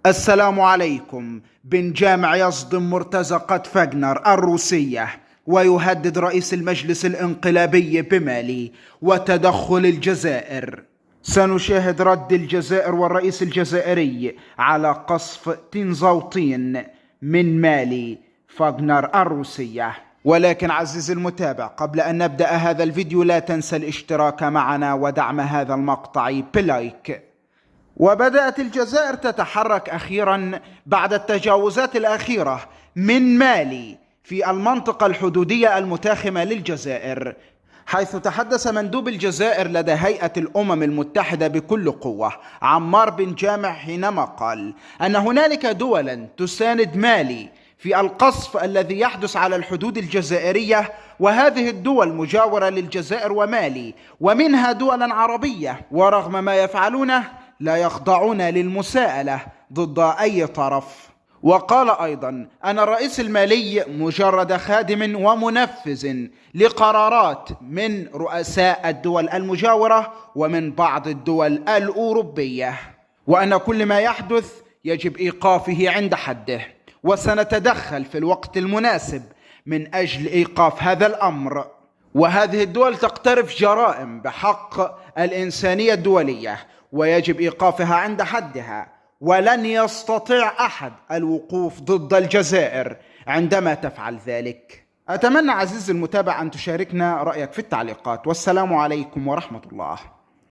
السلام عليكم. بن جامع يصدم مرتزقة فاغنر الروسية ويهدد رئيس المجلس الانقلابي بمالي وتدخل الجزائر. سنشاهد رد الجزائر والرئيس الجزائري على قصف تنزوطين من مالي فاغنر الروسية. ولكن عزيزي المتابع، قبل أن نبدأ هذا الفيديو لا تنسى الاشتراك معنا ودعم هذا المقطع بلايك. وبدأت الجزائر تتحرك أخيرا بعد التجاوزات الأخيرة من مالي في المنطقة الحدودية المتاخمة للجزائر، حيث تحدث مندوب الجزائر لدى هيئة الأمم المتحدة بكل قوة عمار بن جامع حينما قال أن هنالك دولا تساند مالي في القصف الذي يحدث على الحدود الجزائرية، وهذه الدول مجاورة للجزائر ومالي ومنها دولا عربية، ورغم ما يفعلونه لا يخضعون للمساءلة ضد أي طرف. وقال أيضا أن الرئيس المالي مجرد خادم ومنفذ لقرارات من رؤساء الدول المجاورة ومن بعض الدول الأوروبية، وأن كل ما يحدث يجب إيقافه عند حده، وسنتدخل في الوقت المناسب من أجل إيقاف هذا الأمر. وهذه الدول تقترف جرائم بحق الإنسانية الدولية ويجب إيقافها عند حدها، ولن يستطيع أحد الوقوف ضد الجزائر عندما تفعل ذلك. أتمنى عزيزي المتابع أن تشاركنا رأيك في التعليقات، والسلام عليكم ورحمة الله.